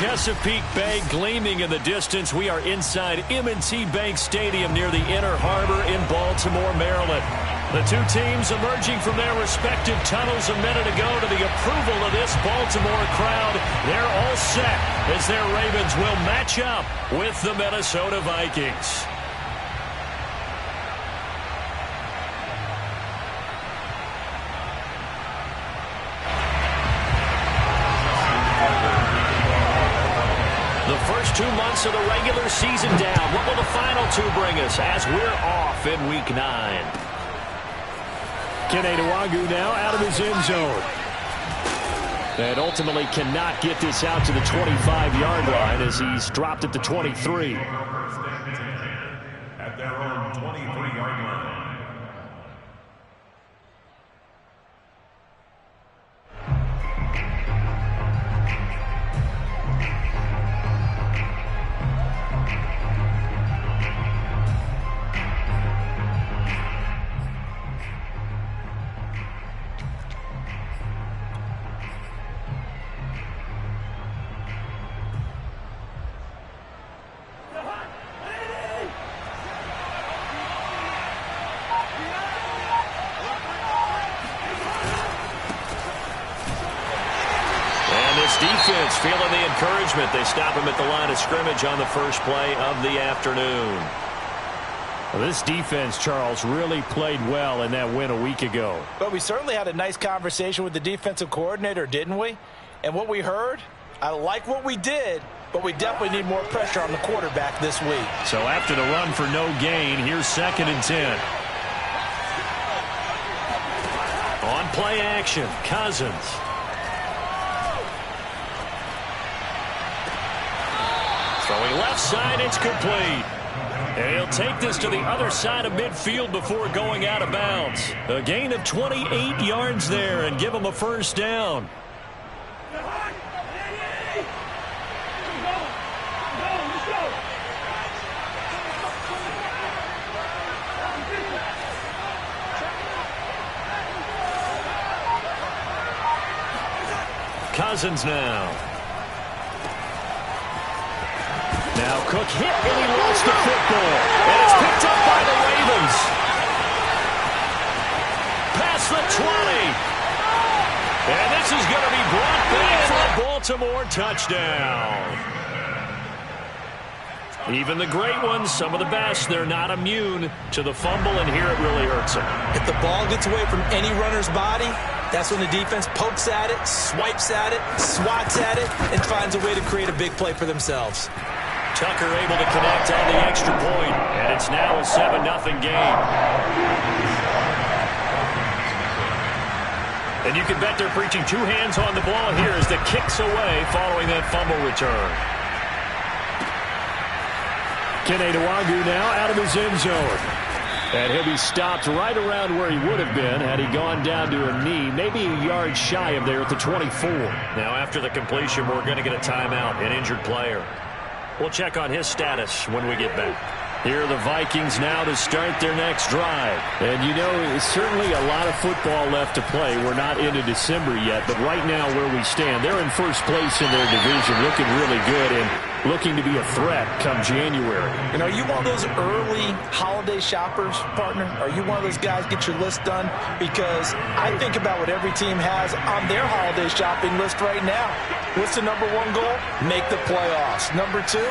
Chesapeake Bay gleaming in the distance. We are inside M&T Bank Stadium near the Inner Harbor in Baltimore, Maryland. The two teams emerging from their respective tunnels a minute ago to the approval of this Baltimore crowd. They're all set as their Ravens will match up with the Minnesota Vikings. The first 2 months of the regular season down. What will the final two bring us as we're off in Week 9? Gmen now out of his end zone. And ultimately cannot get this out to the 25-yard line as he's dropped at the 23. At their own 23-yard line. Defense feeling the encouragement. They stop him at the line of scrimmage on the first play of the afternoon. Well, this defense, Charles, really played well in that win a week ago. But we certainly had a nice conversation with the defensive coordinator, didn't we? And what we heard, I like what we did, but we definitely need more pressure on the quarterback this week. So after the run for no gain, here's 2nd and 10. On play action, Cousins. Throwing left side, it's complete. And he'll take this to the other side of midfield before going out of bounds. A gain of 28 yards there and give him a first down. Cousins now. Now Cook hit and he lost the football. And it's picked up by the Ravens. Past the 20. And this is going to be brought back for a Baltimore touchdown. Even the great ones, some of the best, they're not immune to the fumble, and here it really hurts them. If the ball gets away from any runner's body, that's when the defense pokes at it, swipes at it, swats at it, and finds a way to create a big play for themselves. Tucker able to connect on the extra point, and it's now a 7-0 game. And you can bet they're preaching two hands on the ball here as the kick's away following that fumble return. Gmen now out of his end zone. And he'll be stopped right around where he would have been had he gone down to a knee, maybe a yard shy of there at the 24. Now after the completion, we're going to get a timeout, an injured player. We'll check on his status when we get back. Here are the Vikings now to start their next drive. And you know, it's certainly a lot of football left to play. We're not into December yet, but right now where we stand, they're in first place in their division, looking really good and looking to be a threat come January. And are you one of those early holiday shoppers, partner? Are you one of those guys get your list done? Because I think about what every team has on their holiday shopping list right now. What's the number one goal? Make the playoffs. Number two,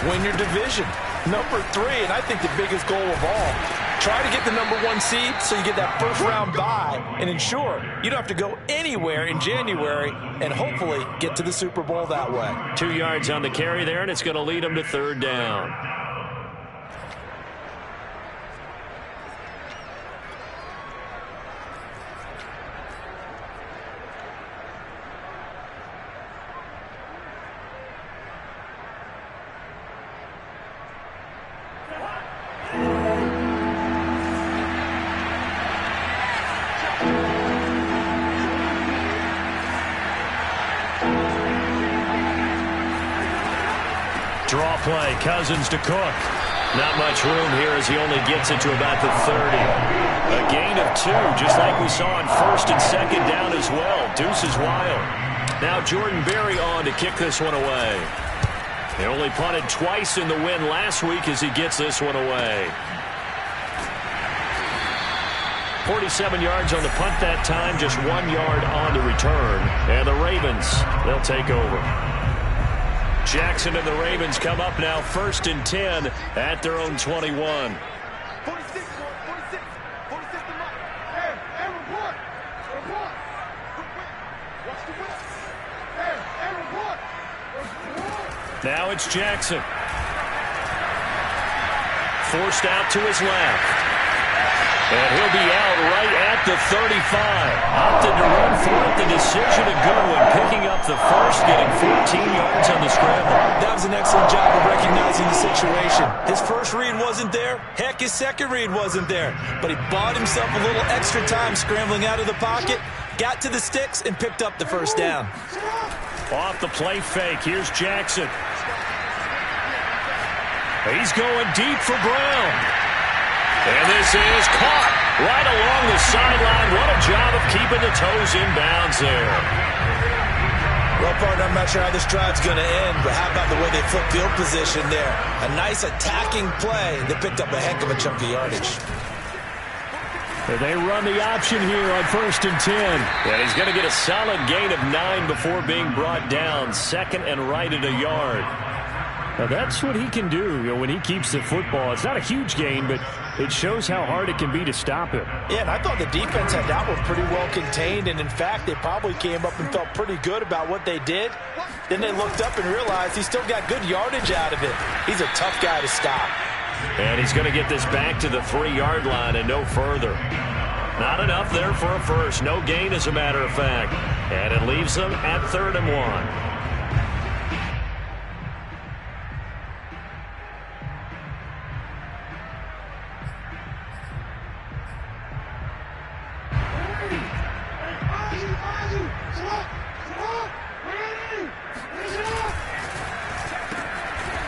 win your division. Number three, and I think the biggest goal of all, try to get the number one seed so you get that first round bye and ensure you don't have to go anywhere in January and hopefully get to the Super Bowl that way. 2 yards on the carry there, and it's going to lead them to third down. Draw play, Cousins to Cook. Not much room here as he only gets it to about the 30. A gain of 2, just like we saw on first and second down as well. Deuce is wild. Now Jordan Berry on to kick this one away. He only punted twice in the win last week as he gets this one away. 47 yards on the punt that time, just 1 yard on the return. And the Ravens, they'll take over. Jackson and the Ravens come up now 1st and 10 at their own 21. Now it's Jackson. Forced out to his left. And he'll be out right at the 35. Opted to run for it. The decision a good one. Picking up the first, getting 14 yards on the scramble. That was an excellent job of recognizing the situation. His first read wasn't there. Heck, his second read wasn't there. But he bought himself a little extra time scrambling out of the pocket, got to the sticks, and picked up the first down. Off the play fake. Here's Jackson. He's going deep for Brown. And this is caught right along the sideline. What a job of keeping the toes in bounds there. Well, partner, I'm not sure how this drive's going to end, but how about the way they flip field position there? A nice attacking play. They picked up a heck of a chunk of yardage. They run the option here on 1st and 10. And he's going to get a solid gain of 9 before being brought down. 2nd and right at a yard. Now that's what he can do, when he keeps the football. It's not a huge gain, but it shows how hard it can be to stop him. Yeah, and I thought the defense had that one pretty well contained, and in fact, they probably came up and felt pretty good about what they did. Then they looked up and realized he still got good yardage out of it. He's a tough guy to stop. And he's going to get this back to the 3-yard line and no further. Not enough there for a first. No gain, as a matter of fact. And it leaves them at 3rd and 1.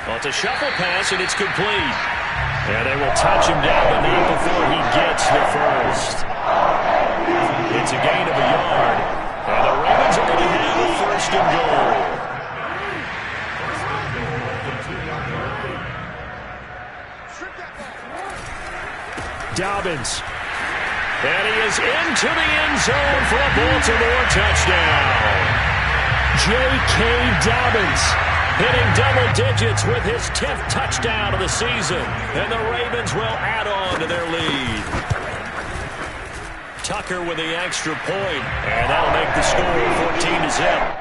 Well, it's a shuffle pass, and it's complete. And they will touch him down, but not before he gets the first. It's a gain of a yard, and the Ravens are going to have a 1st and goal. Dobbins. And he is into the end zone for a Baltimore touchdown. J.K. Dobbins hitting double digits with his 10th touchdown of the season. And the Ravens will add on to their lead. Tucker with the extra point. And that'll make the score 14-0.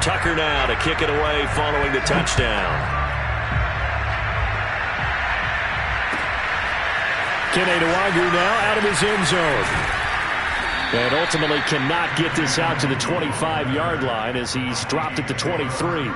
Tucker now to kick it away following the touchdown. Keneduagu now out of his end zone. And ultimately cannot get this out to the 25-yard line as he's dropped at the 23.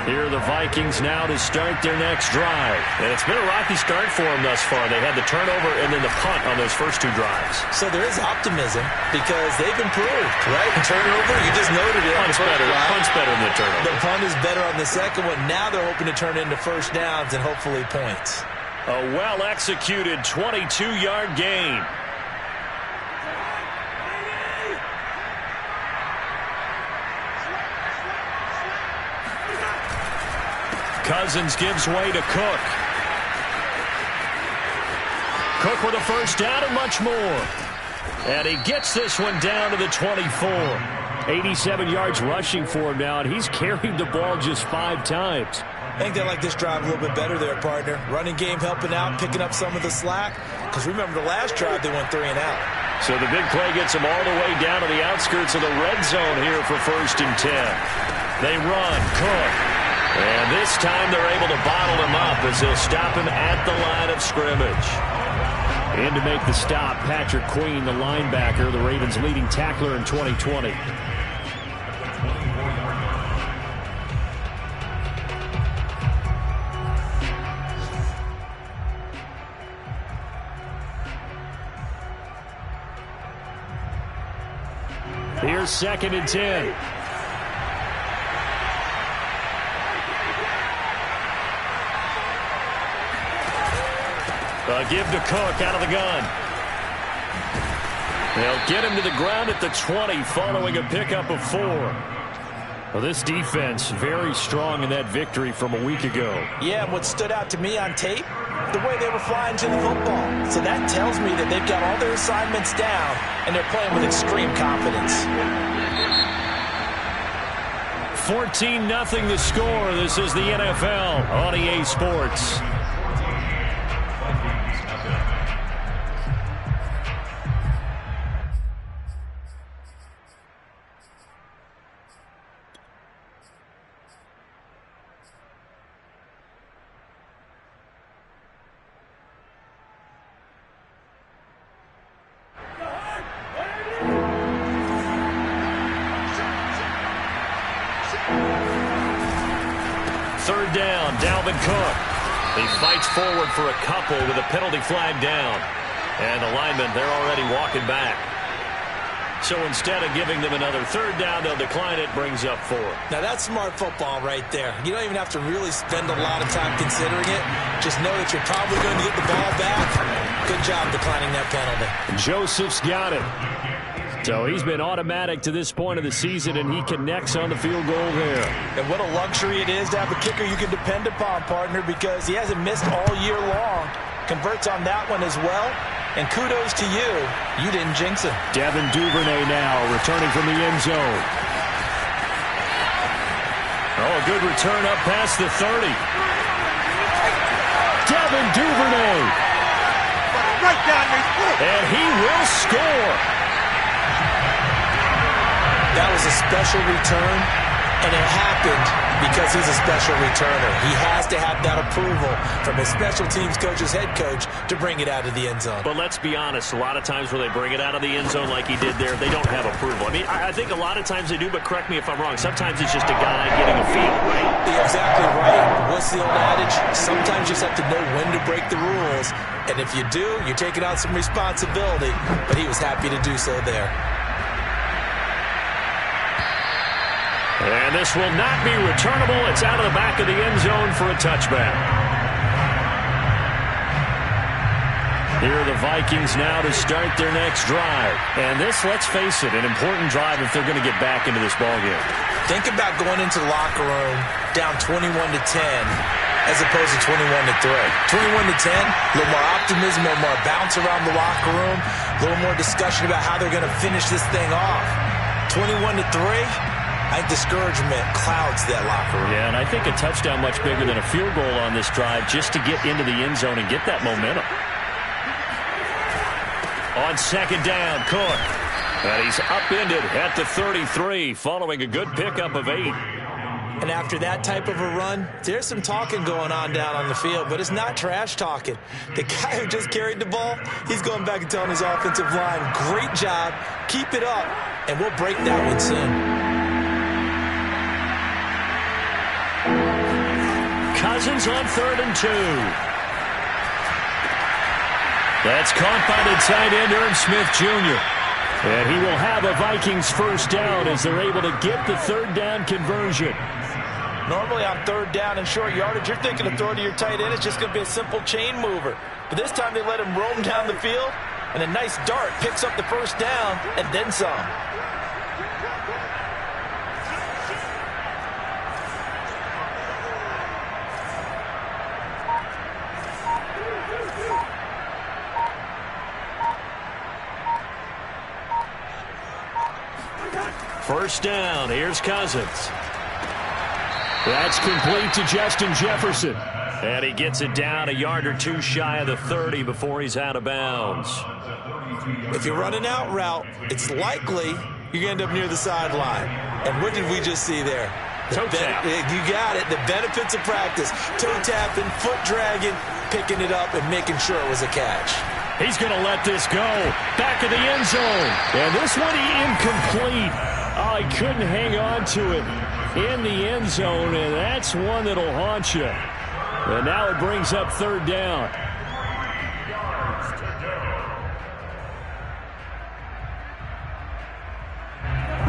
Here are the Vikings now to start their next drive. And it's been a rocky start for them thus far. They had the turnover and then the punt on those first 2 drives. So there is optimism because they've improved, right? Turnover, you just noted it. Punt's better than the turnover. The punt is better on the second one. Now they're hoping to turn into first downs and hopefully points. A well-executed 22-yard gain. Cousins gives way to Cook. Cook with a first down and much more. And he gets this one down to the 24. 87 yards rushing for him now, and he's carried the ball just 5 times. I think they like this drive a little bit better there, partner. Running game helping out, picking up some of the slack. Because remember, the last drive they went 3 and out. So the big play gets them all the way down to the outskirts of the red zone here for 1st and 10. They run, Cook. And this time they're able to bottle him up as they'll stop him at the line of scrimmage. And to make the stop, Patrick Queen, the linebacker, the Ravens' leading tackler in 2020. 2nd and 10. A give to Cook out of the gun. They'll get him to the ground at the 20 following a pickup of 4. Well, this defense very strong in that victory from a week ago. Yeah, and what stood out to me on tape, the way they were flying to the football. So that tells me that they've got all their assignments down, and they're playing with extreme confidence. 14-0 the score. This is the NFL on EA Sports. Third down, Dalvin Cook. He fights forward for a couple with a penalty flag down. And the linemen, they're already walking back. So instead of giving them another third down, they'll decline it, brings up 4. Now that's smart football right there. You don't even have to really spend a lot of time considering it. Just know that you're probably going to get the ball back. Good job declining that penalty. Joseph's got it. So he's been automatic to this point of the season, and he connects on the field goal there. And what a luxury it is to have a kicker you can depend upon, partner, because he hasn't missed all year long. Converts on that one as well. And kudos to you. You didn't jinx him. Devin Duvernay now returning from the end zone. Oh, a good return up past the 30. Devin Duvernay. Right down his foot. And he will score. That was a special return, and it happened because he's a special returner. He has to have that approval from his special teams coach's head coach to bring it out of the end zone. But let's be honest, a lot of times where they bring it out of the end zone like he did there, they don't have approval. I mean, I think a lot of times they do, but correct me if I'm wrong. Sometimes it's just a guy getting a feel, right? You're exactly right. What's the old adage? Sometimes you just have to know when to break the rules. And if you do, you're taking out some responsibility. But he was happy to do so there. And this will not be returnable. It's out of the back of the end zone for a touchback. Here are the Vikings now to start their next drive. And this, let's face it, an important drive if they're going to get back into this ballgame. Think about going into the locker room down 21-10 as opposed to 21-3. 21-10, a little more optimism, a little more bounce around the locker room, a little more discussion about how they're going to finish this thing off. 21-3. I think discouragement clouds that locker room. Yeah, and I think a touchdown much bigger than a field goal on this drive just to get into the end zone and get that momentum. On second down, Cook. And he's upended at the 33 following a good pickup of 8. And after that type of a run, there's some talking going on down on the field, but it's not trash talking. The guy who just carried the ball, he's going back and telling his offensive line, great job, keep it up, and we'll break that one soon. Cousins on 3rd and 2. That's caught by the tight end, Irv Smith Jr. And he will have a Vikings first down as they're able to get the third down conversion. Normally on third down and short yardage, you're thinking of throwing to your tight end. It's just going to be a simple chain mover. But this time they let him roam down the field, and a nice dart picks up the first down and then some. First down, here's Cousins. That's complete to Justin Jefferson. And he gets it down a yard or two shy of the 30 before he's out of bounds. If you're running out route, it's likely you're going to end up near the sideline. And what did we just see there? Toe tap. You got it. The benefits of practice. Toe tapping, foot dragging, picking it up, and making sure it was a catch. He's going to let this go. Back of the end zone. And this one incomplete. Oh, he couldn't hang on to it in the end zone, and that's one that'll haunt you. And now it brings up third down.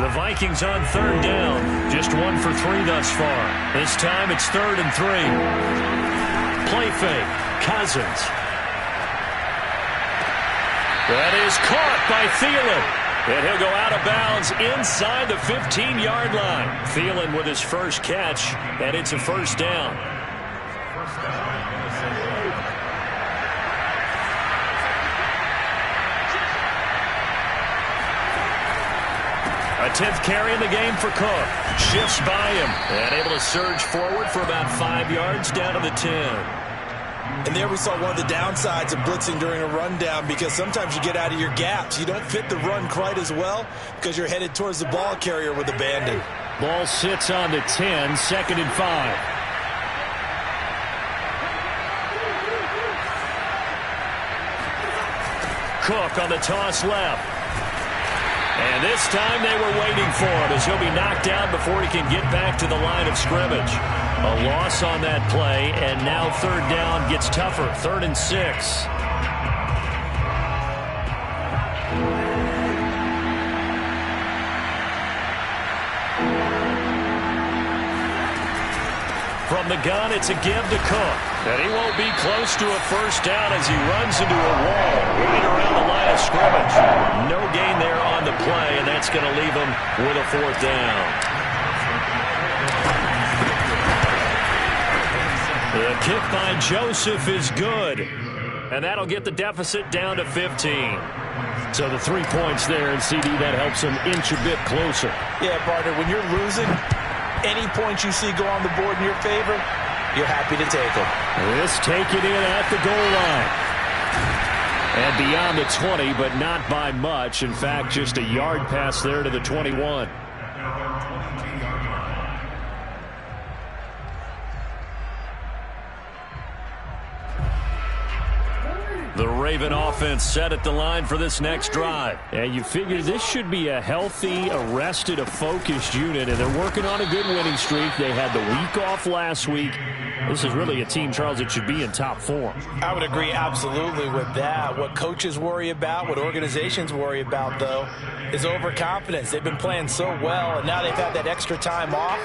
The Vikings on third down. Just 1 for 3 thus far. This time it's 3rd and 3. Play fake. Cousins. That is caught by Thielen. And he'll go out of bounds inside the 15-yard line. Thielen with his first catch, and it's a first down. A 10th carry in the game for Cook. Shifts by him and able to surge forward for about 5 yards down to the 10. And there we saw one of the downsides of blitzing during a rundown, because sometimes you get out of your gaps. You don't fit the run quite as well because you're headed towards the ball carrier with abandon. Ball sits on the 10, 2nd and 5. Cook on the toss left. And this time they were waiting for him as he'll be knocked down before he can get back to the line of scrimmage. A loss on that play, and now 3rd down gets tougher. 3rd and 6. From the gun, it's a give to Cook. And he won't be close to a first down as he runs into a wall right around the line of scrimmage. No gain there on the play, and that's going to leave him with a 4th down. The kick by Joseph is good. And that'll get the deficit down to 15. So the 3 points there, and CD, that helps him inch a bit closer. Yeah, partner, when you're losing, any points you see go on the board in your favor, you're happy to take them. This take it in at the goal line. And beyond the 20, but not by much. In fact, just a yard pass there to the 21. The Raven offense set at the line for this next drive. And you figure this should be a healthy, arrested, a focused unit, and they're working on a good winning streak. They had the week off last week. This is really a team, Charles, that should be in top form. I would agree absolutely with that. What coaches worry about, what organizations worry about, though, is overconfidence. They've been playing so well, and now they've had that extra time off.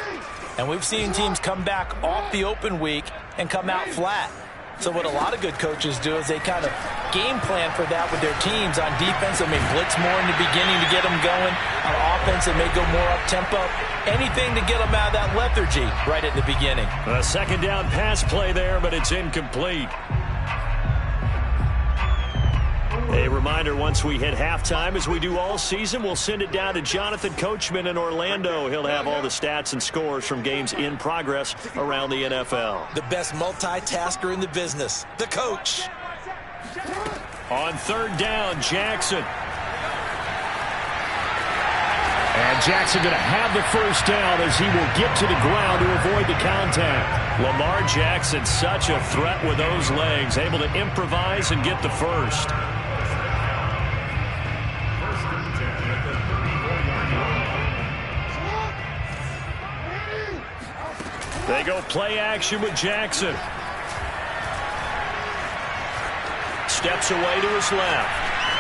And we've seen teams come back off the open week and come out flat. So what a lot of good coaches do is they kind of game plan for that with their teams. On defense, they may blitz more in the beginning to get them going. On offense, they may go more up-tempo. Anything to get them out of that lethargy right at the beginning. A 2nd down pass play there, but it's incomplete. A reminder, once we hit halftime, as we do all season, we'll send it down to Jonathan Coachman in Orlando. He'll have all the stats and scores from games in progress around the NFL. The best multitasker in the business, the coach. On 3rd down, Jackson. And Jackson going to have the first down as he will get to the ground to avoid the contact. Lamar Jackson, such a threat with those legs, able to improvise and get the first. They go play action with Jackson. Steps away to his left.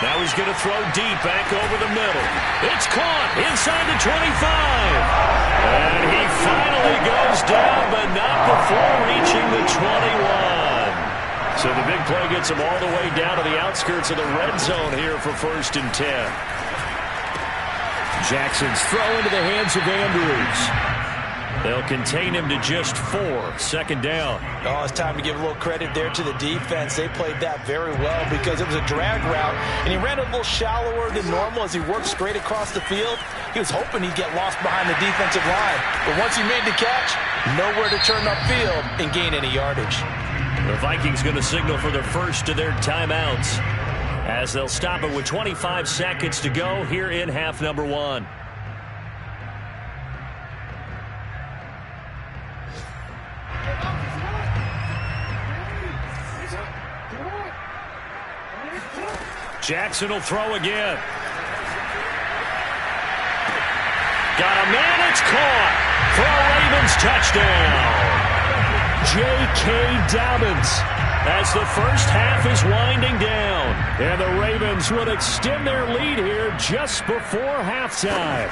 Now he's going to throw deep back over the middle. It's caught inside the 25. And he finally goes down, but not before reaching the 21. So the big play gets him all the way down to the outskirts of the red zone here for 1st and 10. Jackson's throw into the hands of Andrews. They'll contain him to just 4. 2nd down. Oh, it's time to give a little credit there to the defense. They played that very well because it was a drag route, and he ran a little shallower than normal as he worked straight across the field. He was hoping he'd get lost behind the defensive line, but once he made the catch, nowhere to turn upfield and gain any yardage. The Vikings going to signal for their first of their timeouts as they'll stop it with 25 seconds to go here in half number 1. Jackson will throw again. Got a man, it's caught for a Ravens touchdown. J.K. Dobbins as the first half is winding down. And the Ravens will extend their lead here just before halftime.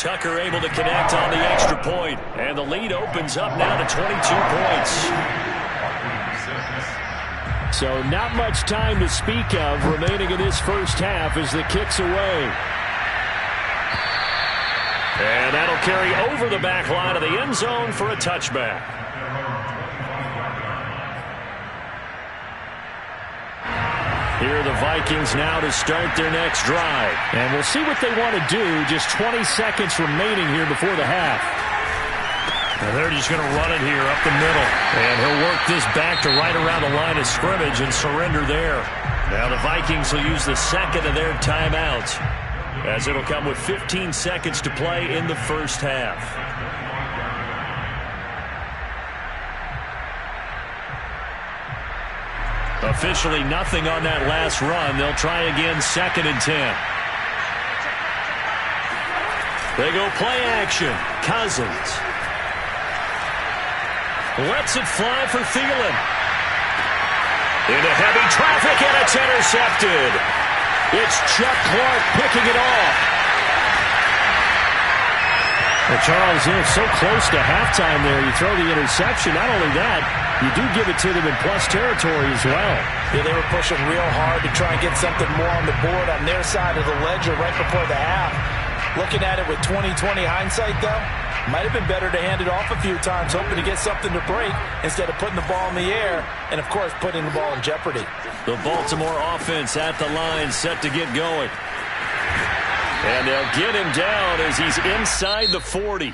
Tucker able to connect on the extra point, and the lead opens up now to 22 points. So not much time to speak of remaining in this first half as the kick's away. And that'll carry over the back line of the end zone for a touchback. Here are the Vikings now to start their next drive. And we'll see what they want to do. Just 20 seconds remaining here before the half. And they're just going to run it here up the middle. And he'll work this back to right around the line of scrimmage and surrender there. Now the Vikings will use the second of their timeouts, as it'll come with 15 seconds to play in the first half. Officially nothing on that last run. They'll try again, 2nd and 10. They go play action. Cousins lets it fly for Thielen. Into heavy traffic, and it's intercepted. It's Chuck Clark picking it off. Well, Charles, so close to halftime there. You throw the interception. Not only that, you do give it to them in plus territory as well. Yeah, they were pushing real hard to try and get something more on the board on their side of the ledger right before the half. Looking at it with 20/20 hindsight, though, might have been better to hand it off a few times, hoping to get something to break instead of putting the ball in the air and, of course, putting the ball in jeopardy. The Baltimore offense at the line, set to get going. And they'll get him down as he's inside the 40.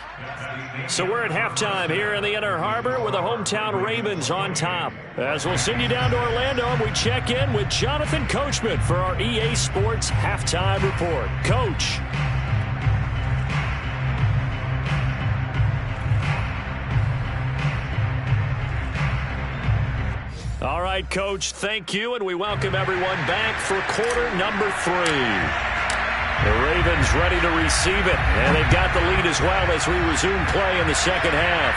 So we're at halftime here in the Inner Harbor with the hometown Ravens on top. As we'll send you down to Orlando, and we check in with Jonathan Coachman for our EA Sports Halftime Report. Coach. All right, Coach, thank you, and we welcome everyone back for quarter number 3. The Ravens ready to receive it, and they've got the lead as well as we resume play in the second half.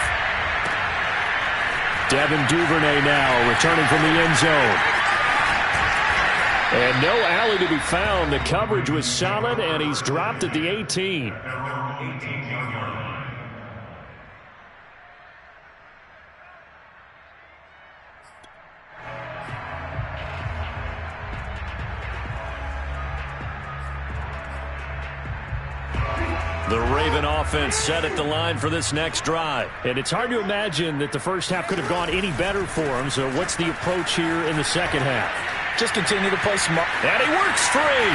Devin Duvernay now returning from the end zone. And no alley to be found. The coverage was solid, and he's dropped at the 18. The Raven offense set at the line for this next drive. And it's hard to imagine that the first half could have gone any better for him. So what's the approach here in the second half? Just continue to play smart. And he works free.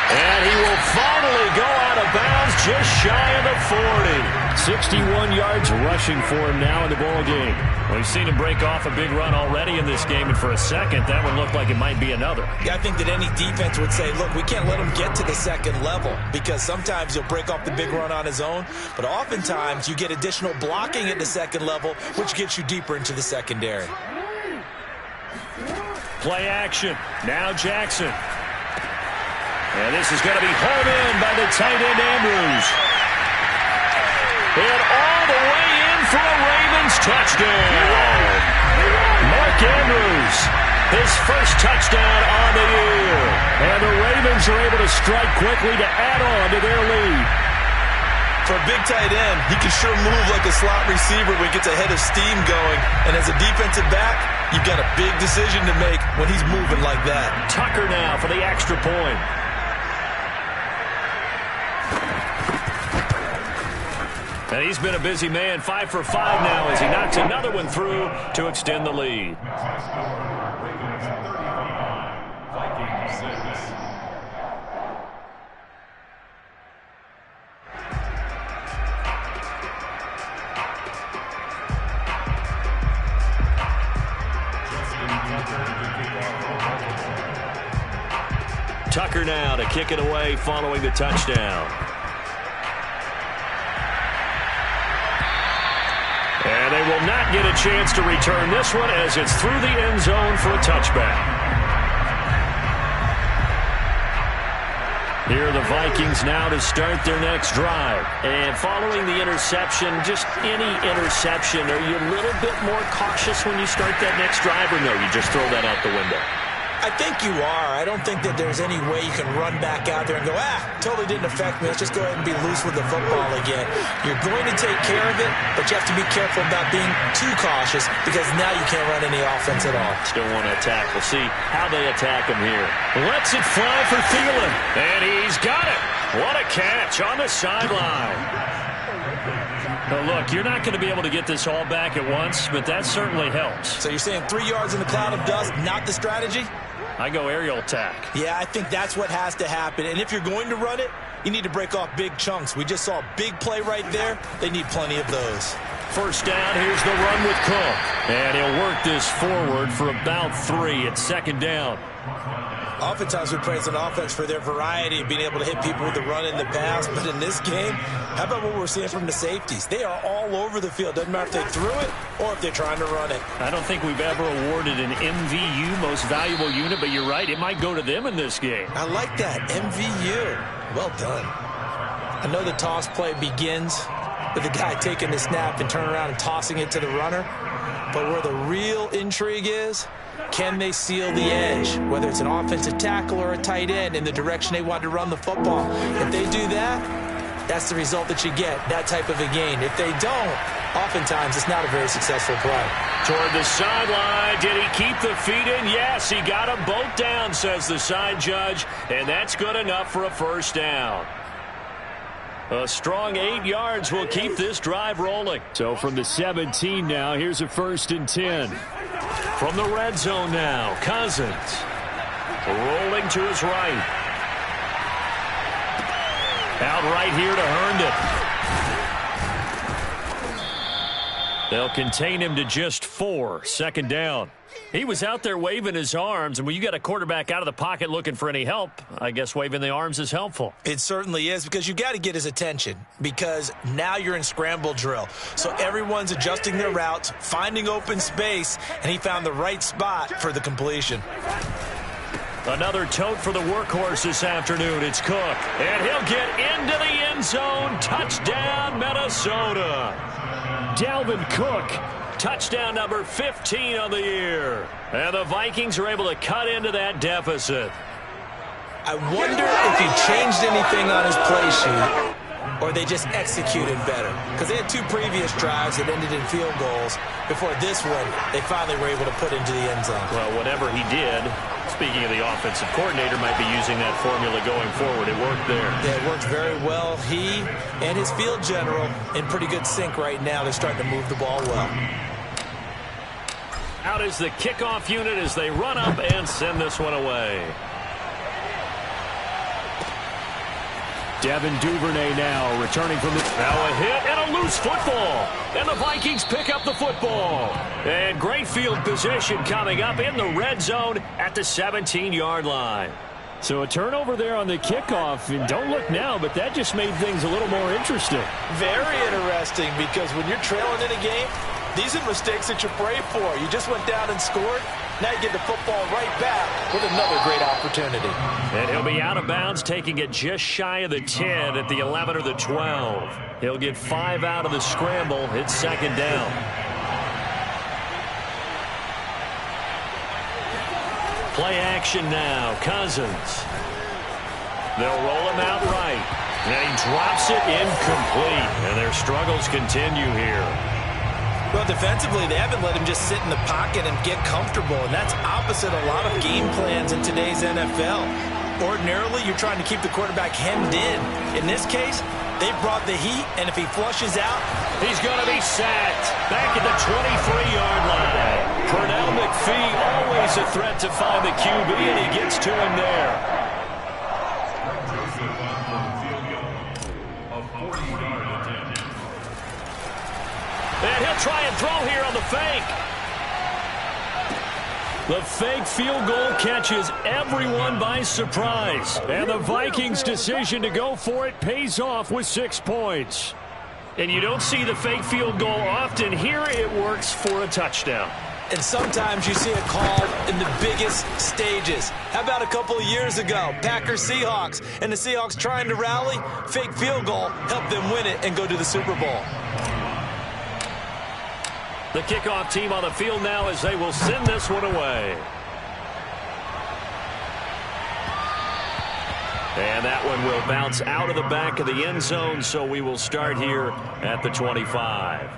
And he will finally go out of bounds just shy of the 40. 61 yards rushing for him now in the ball game. We've seen him break off a big run already in this game, and for a second, that one looked like it might be another. Yeah, I think that any defense would say, look, we can't let him get to the second level, because sometimes he'll break off the big run on his own, but oftentimes you get additional blocking at the second level, which gets you deeper into the secondary. Play action. Now Jackson. And this is going to be hauled in by the tight end Andrews. And all the way in for a Ravens touchdown. Mark Andrews, his first touchdown on the year. And the Ravens are able to strike quickly to add on to their lead. For a big tight end, he can sure move like a slot receiver when he gets a head of steam going. And as a defensive back, you've got a big decision to make when he's moving like that. Tucker now for the extra point. And he's been a busy man, 5 for 5 now as he knocks another one through to extend the lead. Tucker now to kick it away following the touchdown. And they will not get a chance to return this one as it's through the end zone for a touchback. Here are the Vikings now to start their next drive. And following the interception, just any interception, are you a little bit more cautious when you start that next drive, or no, you just throw that out the window? I think you are. I don't think that there's any way you can run back out there and go, totally didn't affect me. Let's just go ahead and be loose with the football again. You're going to take care of it, but you have to be careful about being too cautious because now you can't run any offense at all. Still want to attack. We'll see how they attack him here. Lets it fly for Thielen, and he's got it. What a catch on the sideline. Now look, you're not going to be able to get this all back at once, but that certainly helps. So you're saying 3 yards in the cloud of dust, not the strategy? I go aerial attack. Yeah, I think that's what has to happen. And if you're going to run it, you need to break off big chunks. We just saw a big play right there. They need plenty of those. First down, here's the run with Cook. And he'll work this forward for about 3 at second down. Oftentimes we praise an offense for their variety of being able to hit people with the run and the pass. But in this game, how about what we're seeing from the safeties? They are all over the field. Doesn't matter if they threw it or if they're trying to run it. I don't think we've ever awarded an MVU, most valuable unit, but you're right. It might go to them in this game. I like that. MVU. Well done. I know the toss play begins with the guy taking the snap and turning around and tossing it to the runner. But where the real intrigue is, can they seal the edge, whether it's an offensive tackle or a tight end, in the direction they want to run the football? If they do that, that's the result that you get, that type of a gain. If they don't, oftentimes it's not a very successful play. Toward the sideline, did he keep the feet in? Yes, he got them both down, says the side judge, and that's good enough for a first down. A strong 8 yards will keep this drive rolling. So from the 17 now, here's a 1st and 10. From the red zone now, Cousins rolling to his right. Out right here to Herndon. They'll contain him to just 4, second down. He was out there waving his arms, and when you got a quarterback out of the pocket looking for any help, I guess waving the arms is helpful. It certainly is, because you got to get his attention, because now you're in scramble drill. So everyone's adjusting their routes, finding open space, and he found the right spot for the completion. Another tote for the workhorse this afternoon. It's Cook, and he'll get into the end zone. Touchdown, Minnesota. Dalvin Cook. Touchdown number 15 on the year. And the Vikings are able to cut into that deficit. I wonder if he changed anything on his play sheet or they just executed better. Because they had 2 previous drives that ended in field goals. Before this one, they finally were able to put into the end zone. Well, whatever he did, speaking of the offensive coordinator, might be using that formula going forward. It worked there. Yeah, it worked very well. He and his field general in pretty good sync right now. They're starting to move the ball well. Out is the kickoff unit as they run up and send this one away. Devin Duvernay now returning from the... Now a hit and a loose football. And the Vikings pick up the football. And great field position coming up in the red zone at the 17-yard line. So a turnover there on the kickoff. And don't look now, but that just made things a little more interesting. Very interesting, because when you're trailing in a game, these are mistakes that you pray for. You just went down and scored. Now you get the football right back with another great opportunity. And he'll be out of bounds, taking it just shy of the 10 at the 11 or the 12. He'll get 5 out of the scramble. It's second down. Play action now. Cousins. They'll roll him out right. And he drops it incomplete. And their struggles continue here. Well, defensively, they haven't let him just sit in the pocket and get comfortable, and that's opposite a lot of game plans in today's NFL. Ordinarily, you're trying to keep the quarterback hemmed in. In this case, they brought the heat, and if he flushes out, he's going to be sacked back at the 23-yard line. Pernell McPhee, always a threat to find the QB, and he gets to him there. And he'll try and throw here on the fake. The fake field goal catches everyone by surprise. And the Vikings' decision to go for it pays off with 6 points. And you don't see the fake field goal often. Here it works for a touchdown. And sometimes you see it called in the biggest stages. How about a couple of years ago, Packers-Seahawks, and the Seahawks trying to rally? Fake field goal helped them win it and go to the Super Bowl. The kickoff team on the field now as they will send this one away. And that one will bounce out of the back of the end zone, so we will start here at the 25.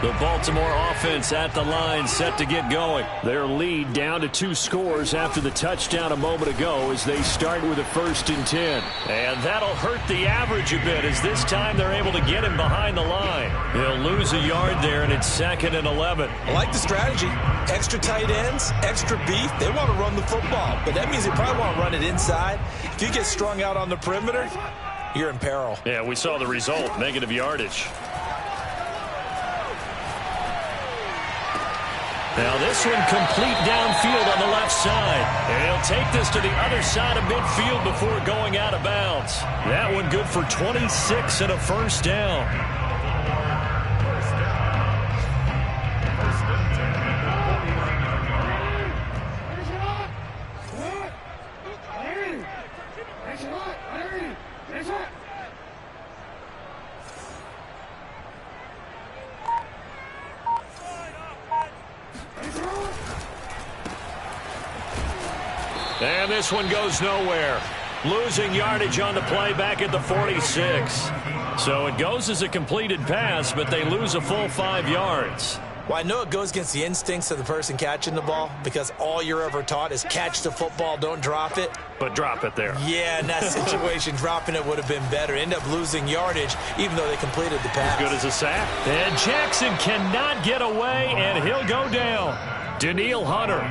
The Baltimore offense at the line, set to get going. Their lead down to 2 scores after the touchdown a moment ago as they start with a 1st and 10. And that'll hurt the average a bit as this time they're able to get him behind the line. He'll lose a yard there, and it's 2nd and 11. I like the strategy. Extra tight ends, extra beef. They want to run the football, but that means they probably want to run it inside. If you get strung out on the perimeter, you're in peril. Yeah, we saw the result, negative yardage. Now this one complete downfield on the left side. And he'll take this to the other side of midfield before going out of bounds. That one good for 26 and a 1st down. And this one goes nowhere. Losing yardage on the play back at the 46. So it goes as a completed pass, but they lose a full 5 yards. Well, I know it goes against the instincts of the person catching the ball because all you're ever taught is catch the football, don't drop it. But drop it there. Yeah, in that situation, dropping it would have been better. End up losing yardage, even though they completed the pass. Good as a sack. And Jackson cannot get away, and he'll go down. Daniil Hunter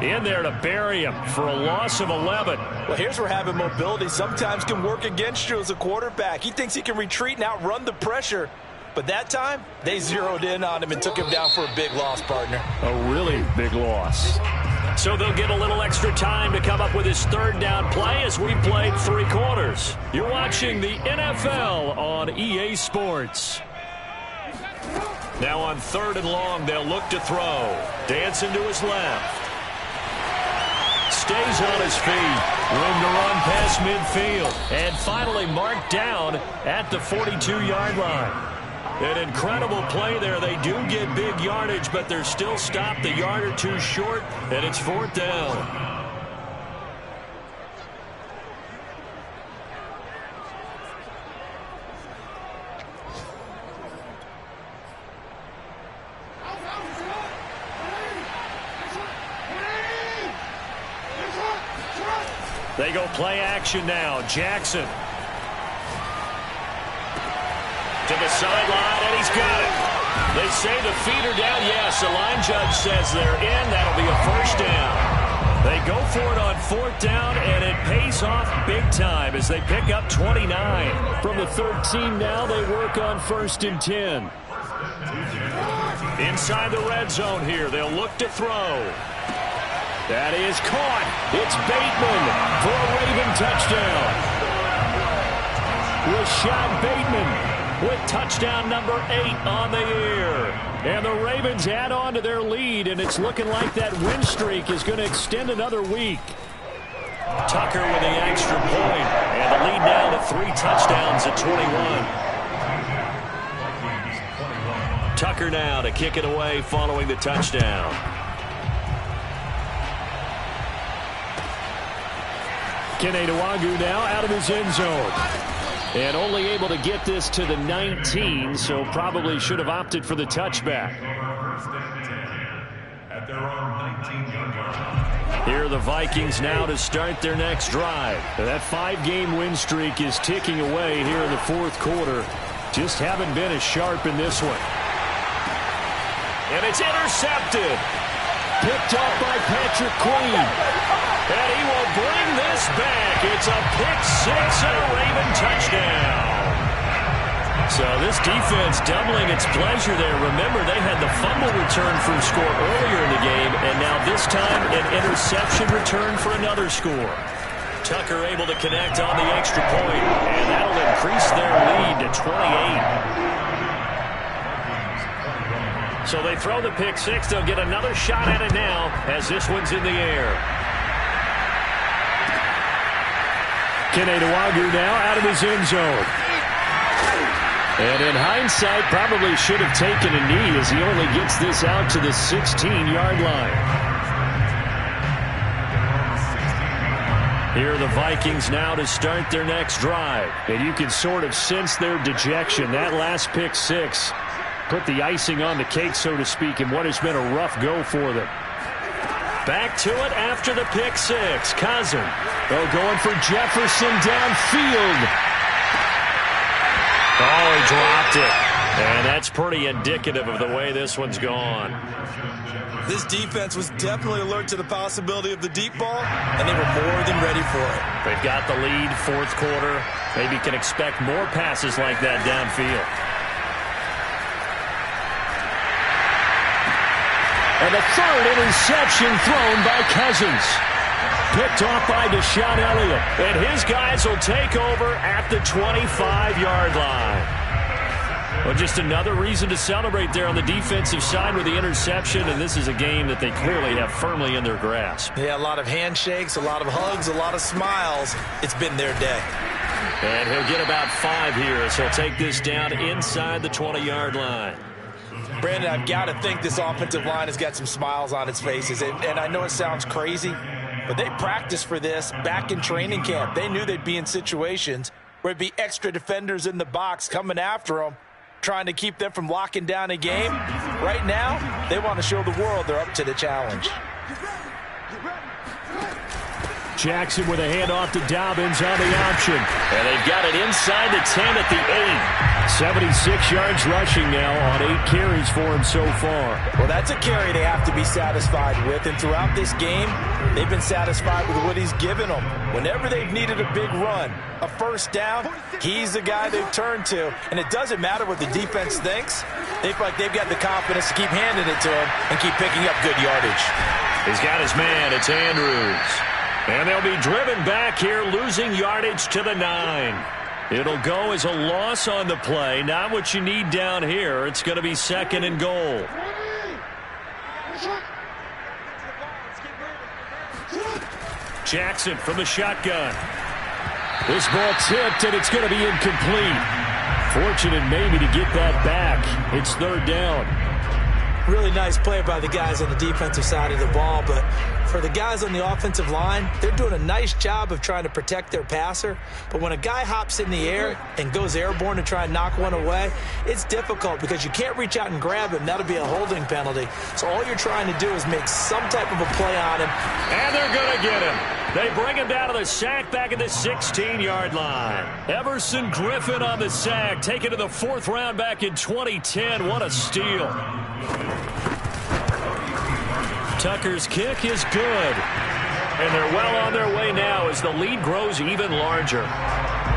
in there to bury him for a loss of 11. Well, here's where having mobility sometimes can work against you as a quarterback. He thinks he can retreat and outrun the pressure. But that time, they zeroed in on him and took him down for a big loss, partner. A really big loss. So they'll get a little extra time to come up with his 3rd down play as we played 3 quarters. You're watching the NFL on EA Sports. Now on 3rd and long, they'll look to throw. Dancing to his left. Stays on his feet. Room to run past midfield. And finally marked down at the 42-yard line. An incredible play there. They do get big yardage, but they're still stopped a yard or 2 short, and it's 4th down. They go play action now. Jackson to the sideline, and he's got it. They say the feet are down. Yes, the line judge says they're in. That'll be a 1st down. They go for it on 4th down, and it pays off big time as they pick up 29. From the 13 now, they work on 1st and 10. Inside the red zone here. They'll look to throw. That is caught. It's Bateman for a Raven touchdown. Rashad Bateman with touchdown number 8 on the year. And the Ravens add on to their lead, and it's looking like that win streak is going to extend another week. Tucker with the extra point, and the lead now to 3 touchdowns at 21. Tucker now to kick it away following the touchdown. Gmen now out of his end zone. And only able to get this to the 19, so probably should have opted for the touchback. At their own 19-yard line. Here are the Vikings now to start their next drive. That 5-game win streak is ticking away here in the 4th quarter. Just haven't been as sharp in this one. And it's intercepted. Picked up by Patrick Queen. And he will bring this back. It's a pick-6 and a Raven touchdown. So this defense doubling its pleasure there. Remember, they had the fumble return for a score earlier in the game, and now this time an interception return for another score. Tucker able to connect on the extra point, and that'll increase their lead to 28. So they throw the pick-6. They'll get another shot at it now as this one's in the air. Gmen now out of his end zone. And in hindsight, probably should have taken a knee as he only gets this out to the 16-yard line. Here are the Vikings now to start their next drive. And you can sort of sense their dejection. That last pick six put the icing on the cake, so to speak, in what has been a rough go for them. Back to it after the pick six. Cousin. Oh, going for Jefferson downfield. Oh, he dropped it. And that's pretty indicative of the way this one's gone. This defense was definitely alert to the possibility of the deep ball, and they were more than ready for it. They've got the lead, fourth quarter. Maybe can expect more passes like that downfield. And the third interception thrown by Cousins. Picked off by Deshaun Elliott. And his guys will take over at the 25-yard line. Well, just another reason to celebrate there on the defensive side with the interception, and this is a game that they clearly have firmly in their grasp. Yeah, a lot of handshakes, a lot of hugs, a lot of smiles. It's been their day. And he'll get about 5 here as he'll take this down inside the 20-yard line. Brandon, I've got to think this offensive line has got some smiles on its faces, and I know it sounds crazy, but they practiced for this back in training camp. They knew they'd be in situations where it'd be extra defenders in the box coming after them, trying to keep them from locking down a game. Right now, they want to show the world they're up to the challenge. Jackson with a handoff to Dobbins on the option. And they've got it inside the 10 at the 8. 76 yards rushing now on 8 carries for him so far. Well, that's a carry they have to be satisfied with. And throughout this game, they've been satisfied with what he's given them. Whenever they've needed a big run, a first down, he's the guy they've turned to. And it doesn't matter what the defense thinks. They feel like they've got the confidence to keep handing it to him and keep picking up good yardage. He's got his man. It's Andrews. And they'll be driven back here, losing yardage to the 9. It'll go as a loss on the play. Not what you need down here. It's going to be 2nd and goal. Jackson from the shotgun. This ball tipped, and it's going to be incomplete. Fortunate maybe to get that back. It's 3rd down. Really nice play by the guys on the defensive side of the ball, but for the guys on the offensive line, they're doing a nice job of trying to protect their passer. But when a guy hops in the air and goes airborne to try and knock one away, it's difficult because you can't reach out and grab him. That'll be a holding penalty. So all you're trying to do is make some type of a play on him. And they're going to get him. They bring him down to the sack back at the 16-yard line. Everson Griffin on the sack, taken to the 4th round back in 2010. What a steal. Tucker's kick is good. And they're well on their way now as the lead grows even larger.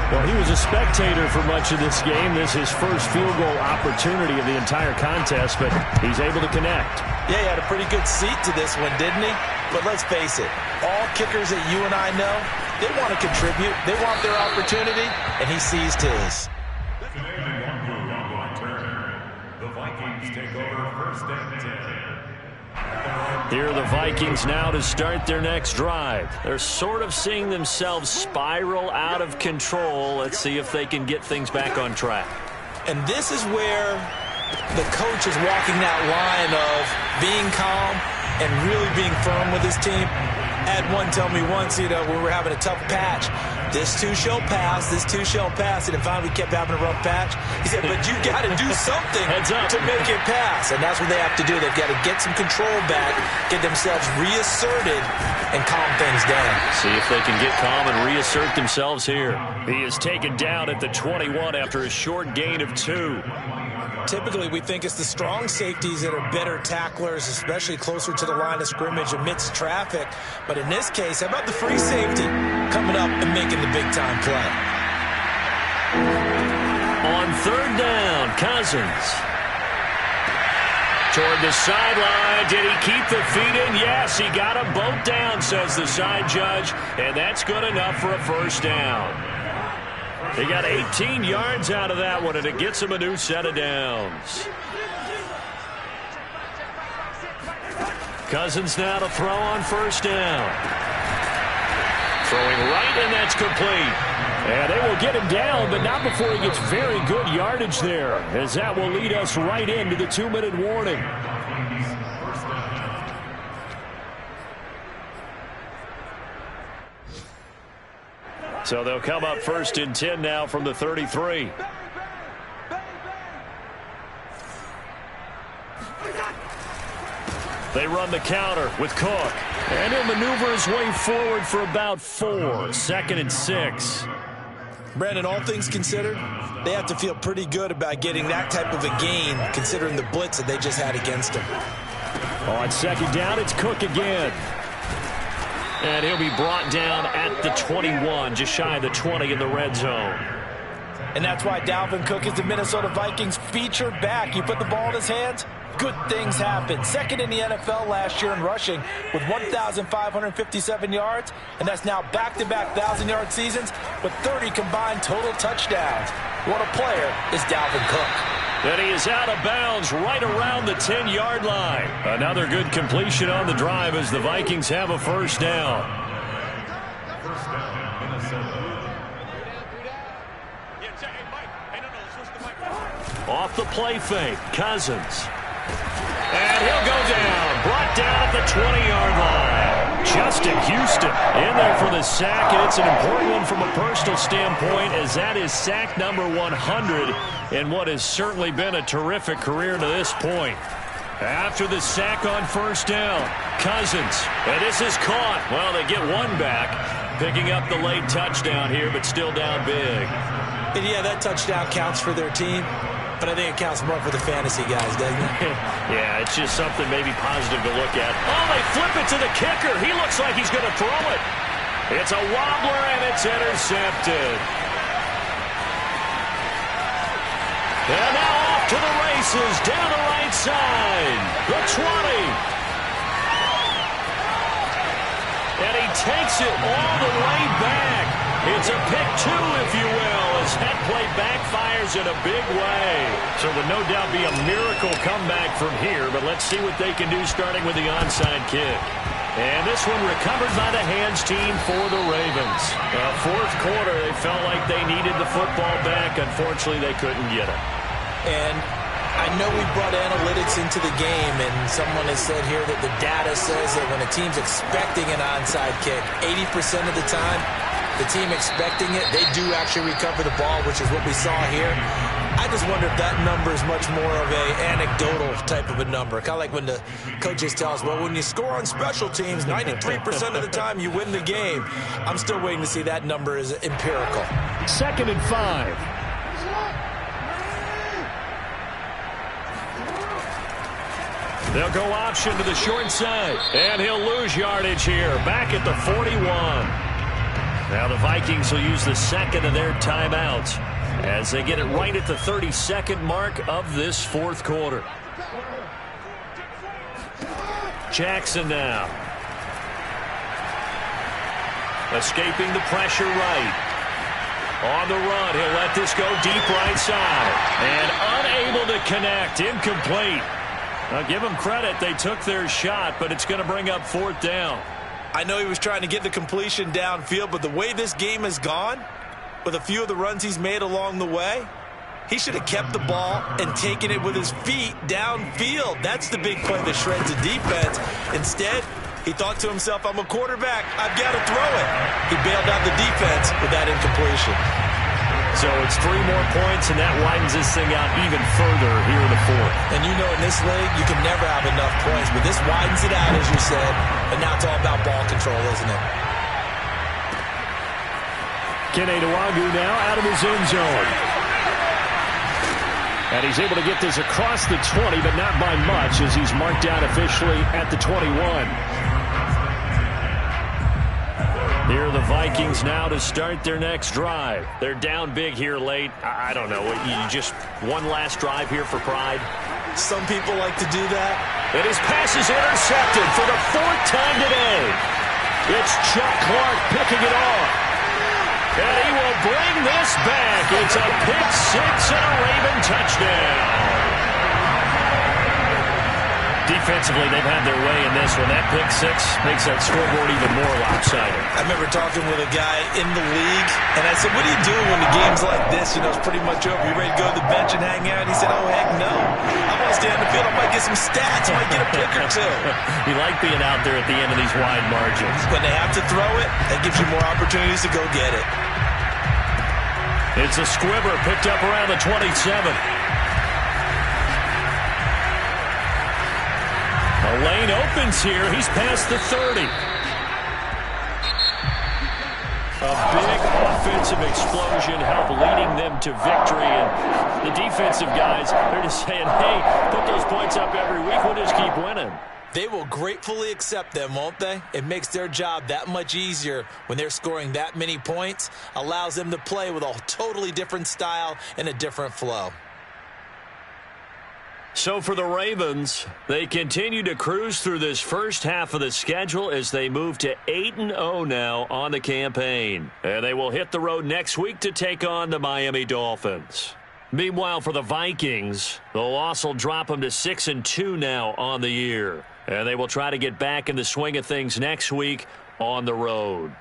Well, he was a spectator for much of this game. This is his first field goal opportunity of the entire contest, but he's able to connect. Yeah, he had a pretty good seat to this one, didn't he? But let's face it, all kickers that you and I know, they want to contribute. They want their opportunity, and he seized his. The Vikings take over 1st and 10. Here are the Vikings now to start their next drive. They're sort of seeing themselves spiral out of control. Let's see if they can get things back on track. And this is where the coach is walking that line of being calm and really being firm with his team. I had one tell me once, when we were having a tough patch, this too shall pass, this too shall pass, and then finally we kept having a rough patch. He said, but you got to do something to make it pass, and that's what they have to do. They've got to get some control back, get themselves reasserted, and calm things down. See if they can get calm and reassert themselves here. He is taken down at the 21 after a short gain of 2. Typically, we think it's the strong safeties that are better tacklers, especially closer to the line of scrimmage amidst traffic. But in this case, how about the free safety coming up and making the big-time play? On 3rd down, Cousins. Toward the sideline. Did he keep the feet in? Yes, he got them both down, says the side judge. And that's good enough for a 1st down. They got 18 yards out of that one, and it gets them a new set of downs. Cousins now to throw on 1st down. Throwing right, and that's complete. And they will get him down, but not before he gets very good yardage there, as that will lead us right into the 2-minute warning. So they'll come up 1st and 10 now from the 33. They run the counter with Cook. And he'll maneuver his way forward for about 4. 2nd and 6. Brandon, all things considered, they have to feel pretty good about getting that type of a gain, considering the blitz that they just had against them. On 2nd down, it's Cook again. And he'll be brought down at the 21, just shy of the 20 in the red zone. And that's why Dalvin Cook is the Minnesota Vikings featured back. You put the ball in his hands, good things happen. 2nd in the NFL last year in rushing with 1,557 yards, and that's now back-to-back 1,000-yard seasons with 30 combined total touchdowns. What a player is Dalvin Cook. And he is out of bounds right around the 10-yard line. Another good completion on the drive as the Vikings have a 1st down. Off the play fake, Cousins. And he'll go down, brought down at the 20-yard line. Justin Houston in there for the sack, and it's an important one from a personal standpoint, as that is sack number 100 in what has certainly been a terrific career to this point. After the sack on 1st down, Cousins, and this is caught. Well, they get one back, picking up the late touchdown here, but still down big. And yeah, that touchdown counts for their team, but I think it counts more for the fantasy guys, doesn't it? Yeah, it's just something maybe positive to look at. Oh, they flip it to the kicker. He looks like he's going to throw it. It's a wobbler, and it's intercepted. And now off to the races, down the right side. The 20. And he takes it all the way back. It's a pick 2, if you will, as that play backfires in a big way. So will no doubt be a miracle comeback from here, but let's see what they can do starting with the onside kick. And this one recovered by the hands team for the Ravens. 4th quarter, they felt like they needed the football back. Unfortunately, they couldn't get it. And I know we brought analytics into the game, and someone has said here that the data says that when a team's expecting an onside kick, 80% of the time, the team expecting it, they do actually recover the ball, which is what we saw here. I just wonder if that number is much more of a anecdotal type of a number. Kind of like when the coaches tell us, well, when you score on special teams, 93% of the time you win the game. I'm still waiting to see that number is empirical. 2nd and 5. They'll go option to the short side, and he'll lose yardage here, back at the 41. Now the Vikings will use the 2nd of their timeouts as they get it right at the 32nd mark of this 4th quarter. Jackson now. Escaping the pressure right. On the run, he'll let this go deep right side. And unable to connect, incomplete. Now give them credit, they took their shot, but it's going to bring up 4th down. I know he was trying to get the completion downfield, but the way this game has gone, with a few of the runs he's made along the way, he should have kept the ball and taken it with his feet downfield. That's the big play that shreds the defense. Instead, he thought to himself, I'm a quarterback, I've got to throw it. He bailed out the defense with that incompletion. So it's 3 more points, and that widens this thing out even further here in the 4th. And you know in this league, you can never have enough points, but this widens it out, as you said, and now it's all about ball control, isn't it? Kene Nwangwu now out of his end zone. And he's able to get this across the 20, but not by much, as he's marked down officially at the 21. Here are the Vikings now to start their next drive. They're down big here late. I don't know. You just one last drive here for pride? Some people like to do that. And his pass is intercepted for the 4th time today. It's Chuck Clark picking it off. And he will bring this back. It's a pick 6 and a Raven touchdown. Defense Defensively, they've had their way in this one. That pick six makes that scoreboard even more lopsided. I remember talking with a guy in the league, and I said, what do you do when the game's like this? You know, it's pretty much over. You ready to go to the bench and hang out? He said, oh, heck no. I want to stay on the field. I might get some stats. I might get a pick or two. You like being out there at the end of these wide margins. When they have to throw it, that gives you more opportunities to go get it. It's a squibber picked up around the 27. A lane opens here. He's past the 30. A big offensive explosion helped leading them to victory. And the defensive guys, they're just saying, hey, put those points up every week. We'll just keep winning. They will gratefully accept them, won't they? It makes their job that much easier when they're scoring that many points. Allows them to play with a totally different style and a different flow. So for the Ravens, they continue to cruise through this first half of the schedule as they move to 8-0 now on the campaign. And they will hit the road next week to take on the Miami Dolphins. Meanwhile, for the Vikings, the loss will drop them to 6-2 now on the year. And they will try to get back in the swing of things next week on the road.